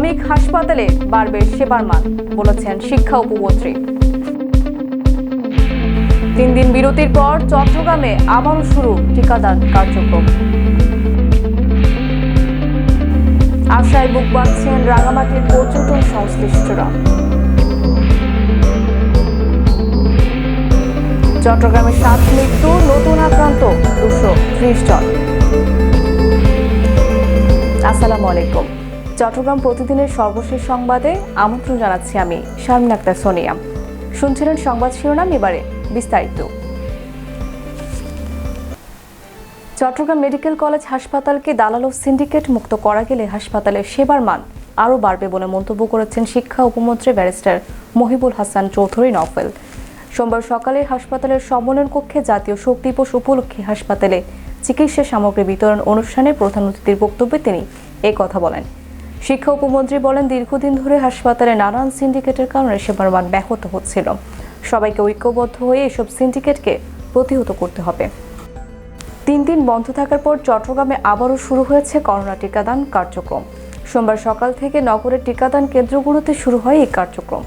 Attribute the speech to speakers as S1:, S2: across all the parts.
S1: প্রাথমিক হাসপাতালে বাড়বে সেবার মান, বলেছেন শিক্ষা উপমন্ত্রী। 3 দিন বিরতির পর চট্টগ্রামে আবারও শুরু টিকাদান কার্যক্রম। আশায় বুক বাঁধছেন রাঙামাটির পর্যটন সংশ্লিষ্টরা। চট্টগ্রামে 7 মৃত্যু, নতুন আক্রান্ত 230 জন। আসসালামু আলাইকুম। চট্টগ্রাম প্রতিদিনের সর্বশেষ সংবাদে আমন্ত্রণ জানাচ্ছি আমি শারমিন আক্তার সোনিয়া। শুনছিলেন সংবাদ শিরোনাম, এবারে বিস্তারিত। চট্টগ্রাম মেডিকেল কলেজ হাসপাতালকে দালাল ও সিন্ডিকেট মুক্ত করা গেলে হাসপাতালের সেবার মান আরও বাড়বে বলে মন্তব্য করেছেন শিক্ষা উপমন্ত্রী ব্যারিস্টার মহিবুল হাসান চৌধুরী নওফেল। সোমবার সকালে হাসপাতালের সম্মেলন কক্ষে জাতীয় শোক দিবস উপলক্ষে হাসপাতালে চিকিৎসা সামগ্রী বিতরণ অনুষ্ঠানে প্রধান অতিথির বক্তব্যে তিনি এই কথা বলেন। শিক্ষা উপমন্ত্রী বলেন, দীর্ঘদিন ধরে হাসপাতালে নানান সিন্ডিকেটের কারণে সেবার মান ব্যাহত হচ্ছিল। সবাইকে ঐক্যবদ্ধ হয়ে এসব সিন্ডিকেটকে প্রতিহত করতে হবে। 3 দিন বন্ধ থাকার পর চট্টগ্রামে আবারও শুরু হয়েছে করোনা টিকাদান কার্যক্রম। সোমবার সকাল থেকে নগরের টিকাদান কেন্দ্রগুলোতে শুরু হয় এই কার্যক্রম।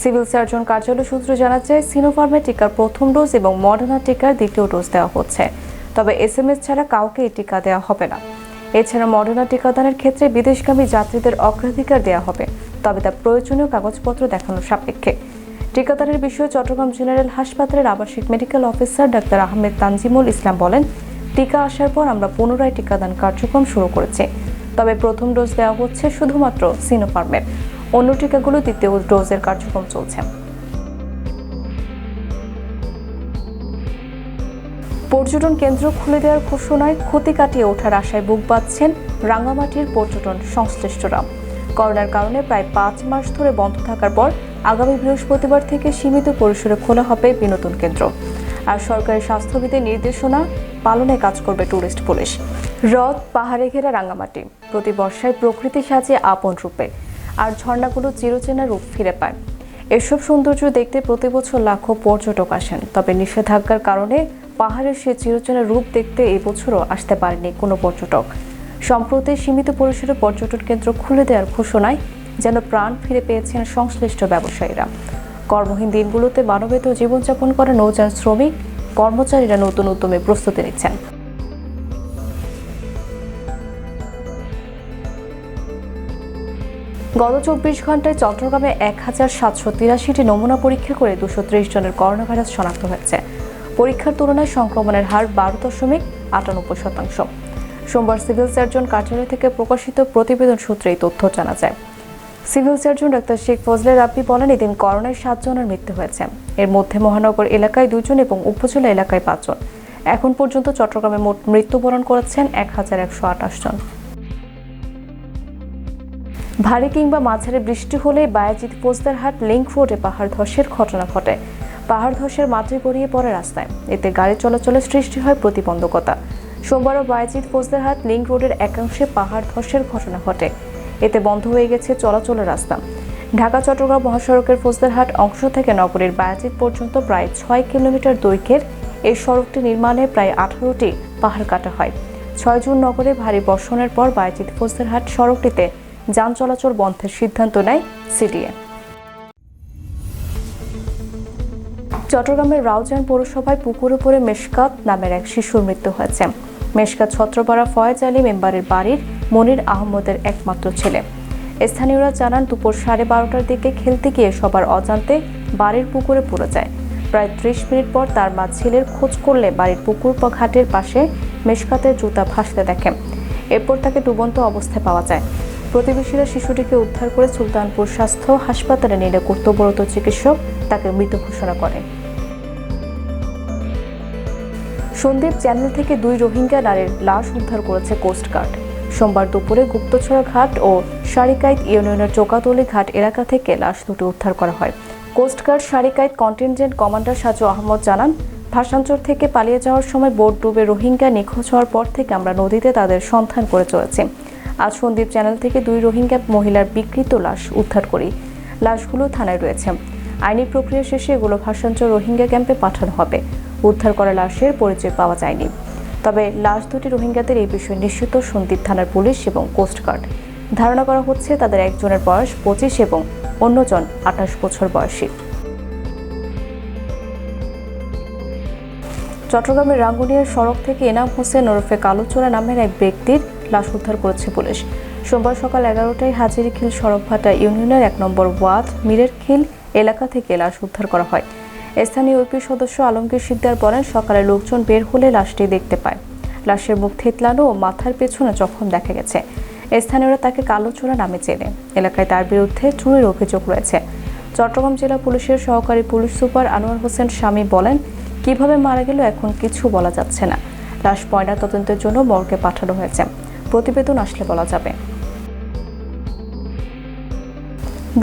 S1: সিভিল সার্জন কার্যালয় সূত্রে জানা যায়, সিনোফার্মের টিকার প্রথম ডোজ এবং মডার্না টিকার দ্বিতীয় ডোজ দেওয়া হচ্ছে, তবে SMS ছাড়া কাউকে এই টিকা দেওয়া হবে না। এছাড়া মডার্না টিকাদানের ক্ষেত্রে বিদেশগামী যাত্রীদের অগ্রাধিকার দেওয়া হবে, তবে তা প্রয়োজনীয় কাগজপত্র দেখানোর সাপেক্ষে। টিকাদানের বিষয়ে চট্টগ্রাম জেনারেল হাসপাতালের আবাসিক medical officer doctor Ahmed Tanjimul Islam বলেন, টিকা আসার পর আমরা পুনরায় টিকাদান কার্যক্রম শুরু করেছি, তবে প্রথম ডোজ দেওয়া হচ্ছে শুধুমাত্র সিনোফার্মের, অন্য টিকাগুলো দ্বিতীয় ডোজের কার্যক্রম চলছে। পর্যটন কেন্দ্র খুলে দেওয়ার ঘোষণায় ক্ষতি কাটিয়ে ওঠার আশায় বুক বাঁধছেন রাঙামাটির পর্যটন সংশ্লিষ্টরা। করোনার কারণে প্রায় 5 মাস ধরে বন্ধ থাকার পর আগামী বৃহস্পতিবার থেকে সীমিত পরিসরে খোলা হবে বিনোদন কেন্দ্র। আর সরকারি স্বাস্থ্যবিধির নির্দেশনা পালনে কাজ করবে টুরিস্ট পুলিশ। হ্রদ পাহাড়ে ঘেরা রাঙামাটি প্রতি বর্ষায় প্রকৃতি সাজে আপন রূপে, আর ঝর্ণাগুলো চিরচেনা রূপ ফিরে পায়। এসব সৌন্দর্য দেখতে প্রতি বছর লাখো পর্যটক আসেন, তবে নিষেধাজ্ঞার কারণে পাহাড়ের সে চিরচেনা রূপ দেখতে এই বছরও আসতে পারেনি কোনো পর্যটক। সম্প্রতি সীমিত পরিসরে পর্যটন কেন্দ্র খুলে দেওয়ার ঘোষণায় যেন প্রাণ ফিরে পেয়েছেন সংশ্লিষ্ট ব্যবসায়ীরা। কর্মহীন দিনগুলোতে মানবেতর জীবনযাপন করা নৌযান শ্রমিক কর্মচারীরা নতুন উদ্যমে প্রস্তুতি নিচ্ছেন। গত 24 ঘন্টায় চট্টগ্রামে 1783টি নমুনা পরীক্ষা করে 230 জনের করোনা ভাইরাস শনাক্ত হয়েছে। পরীক্ষার তুলনায় সংক্রমণের হার 12.98%। সোমবার সিভিল সার্জন কার্যালয় থেকে প্রকাশিত প্রতিবেদন সূত্রে এই তথ্য জানা যায়। Civil surgeon doctor Sheikh Fazle Rabbi বলেন, এদিন করোনায় 7 জনের মৃত্যু হয়েছে। এর মধ্যে মহানগর এলাকায় 2 জন এবং উপজেলা এলাকায় 5 জন। এখন পর্যন্ত চট্টগ্রামে মোট মৃত্যুবরণ করেছেন 1128 জন। ভারী কিংবা মাঝারি বৃষ্টি হলে বায়াজিৎ ফৌজদারহাট লিংক রোডে পাহাড় ধসের ঘটনা ঘটে। পাহাড় ধসের মাটি গড়িয়ে পড়ে রাস্তায়, এতে গাড়ি চলাচলের সৃষ্টি হয় প্রতিবন্ধকতা। সোমবারও বায়াজিৎ ফৌজদারহাট লিংক রোডের একাংশে পাহাড় ধসের ঘটনা ঘটে, এতে বন্ধ হয়ে গেছে চলাচলের রাস্তা। ঢাকা চট্টগ্রাম মহাসড়কের ফৌজদারহাট অংশ থেকে নগরীর বায়াজিৎ পর্যন্ত প্রায় 6 কিলোমিটার দৈর্ঘ্যের এই সড়কটি নির্মাণে প্রায় 18টি পাহাড় কাটা হয়। 6 জুন নগরে ভারী বর্ষণের পর বায়াজিৎ ফৌজদারহাট সড়কটিতে যান চলাচল বন্ধের সিদ্ধান্ত নেয় সিডিএ। চট্টগ্রামের রাউজান পৌরসভায় পুকুরে পড়ে মেশকাত নামের এক শিশুর মৃত্যু হয়েছে। মেশকাত ছত্রপাড়া ফয়েজ আলী মেম্বারের বাড়ির মনির আহমদের একমাত্র ছেলে। স্থানীয়রা জানান, দুপুর 12:30টার দিকে খেলতে গিয়ে সবার অজান্তে বাড়ির পুকুরে পড়ে যায়। প্রায় 30 মিনিট পর তার মা ছেলের খোঁজ করলে বাড়ির পুকুর ঘাটের পাশে মেশকাতের জুতা ভাসতে দেখেন। এরপর তাকে ডুবন্ত অবস্থায় পাওয়া যায়। প্রতিবেশীরা শিশুটিকে উদ্ধার করে সুলতানপুর স্বাস্থ্য হাসপাতালে নিলে কর্তব্যরত চিকিৎসক তাকে মৃত ঘোষণা করেন। সন্দ্বীপ চ্যানেল থেকে 2 রোহিঙ্গা নারীর লাশ উদ্ধার করেছে কোস্টগার্ড। সোমবার দুপুরে গুপ্তছড়া ঘাট ও সারিকাইত ইউনিয়নের চোকাতলি ঘাট এলাকা থেকে লাশ দুটি উদ্ধার করা হয়। Coastguard Sarikait contingent commander Saju Ahmad জানান, ভাষাঞ্চল থেকে পালিয়ে যাওয়ার সময় বোট ডুবে রোহিঙ্গা নিখোঁজ হওয়ার পর থেকে আমরা নদীতে তাদের সন্ধান করে চলেছি। আজ সন্দ্বীপ চ্যানেল থেকে 2 রোহিঙ্গা মহিলার বিকৃত লাশ উদ্ধার করি। লাশগুলো থানায় রয়েছে। আইনি প্রক্রিয়া শেষে এগুলো ভাষাঞ্চল রোহিঙ্গা ক্যাম্পে পাঠানো হবে। উদ্ধার করা লাশের পরিচয় পাওয়া যায়নি, তবে লাশ দুটি রোহিঙ্গাদের এই বিষয়ে নিশ্চিত সন্দ্বীপ থানার পুলিশ এবং কোস্টগার্ড। ধারণা করা হচ্ছে তাদের একজনের বয়স 25 এবং অন্যজন 28 বছর বয়সী। চট্টগ্রামের রাঙ্গুনিয়ার সড়ক থেকে এনাম হোসেন ওরফে কালোচোরা নামের এক ব্যক্তির লাশ উদ্ধার করেছে পুলিশ। সোমবার সকাল 11টায় হাজিরীখিল সড়কভাটা ইউনিয়নের 1 নম্বর ওয়ার্ড মিরেরখিল এলাকা থেকে লাশ উদ্ধার করা হয়। স্থানীয় ইউপি সদস্য আলমগীর সিকদার বলেন, সকালে লোকজন বের হলে লাশটি দেখতে পায়। লাশের মুখ থেতলানো ও মাথার পেছনে জখম দেখা গেছে। স্থানীয়রা তাকে কালোচোরা নামে চেনে। এলাকায় তার বিরুদ্ধে চুরির অভিযোগ রয়েছে। চট্টগ্রাম জেলা পুলিশের সহকারী পুলিশ সুপার আনোয়ার হোসেন স্বামী বলেন, কিভাবে মারা গেল এখন কিছু বলা যাচ্ছে না। লাশ ময়নাতদন্তের জন্য মর্গে পাঠানো হয়েছে। প্রতিবেদন আসলে বলা যাবে।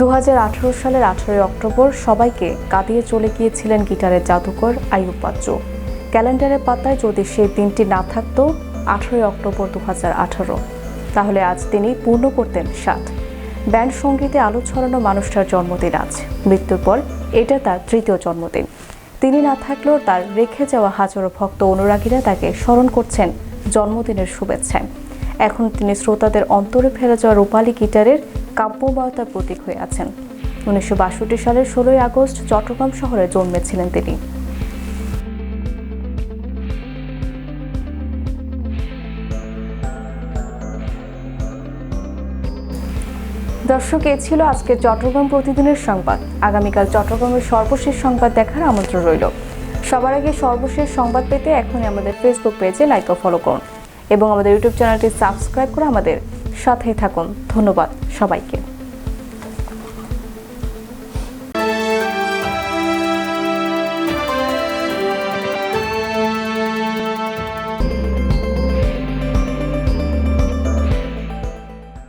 S1: 2018 সালের 18 অক্টোবর সবাইকে কাঁদিয়ে চলে গিয়েছিলেন গিটারের জাদুকর আইয়ুব বাচ্চু। ক্যালেন্ডারের পাতায় যদি সেই দিনটি না থাকতো 18 অক্টোবর 2018, তাহলে আজ তিনি পূর্ণ করতেন 60। ব্যান্ড সঙ্গীতে আলো ছড়ানো মানুষটার জন্মদিন আজ। মৃত্যুর পর এটা তার 3য় জন্মদিন। তিনি না থাকলেও তার রেখে যাওয়া হাজারো ভক্ত অনুরাগীরা তাকে স্মরণ করছেন জন্মদিনের শুভেচ্ছায়। এখন তিনি শ্রোতাদের অন্তরে ফেলে যাওয়া রূপালী গিটারের কাব্যময়তার প্রতীক হয়ে আছেন। 1962 সালের 16 আগস্ট চট্টগ্রাম শহরে জন্মেছিলেন তিনি। দর্শক, এই ছিল আজকের চট্টগ্রাম প্রতিদিনের সংবাদ। আগামীকাল চট্টগ্রামের সর্বশেষ সংবাদ দেখার আমন্ত্রণ রইল। সবার আগে সর্বশেষ সংবাদ পেতে এখনই আমাদের ফেসবুক পেজে লাইক ও ফলো করুন এবং আমাদের ইউটিউব চ্যানেলটি সাবস্ক্রাইব করে আমাদের সাথেই থাকুন। ধন্যবাদ সবাইকে।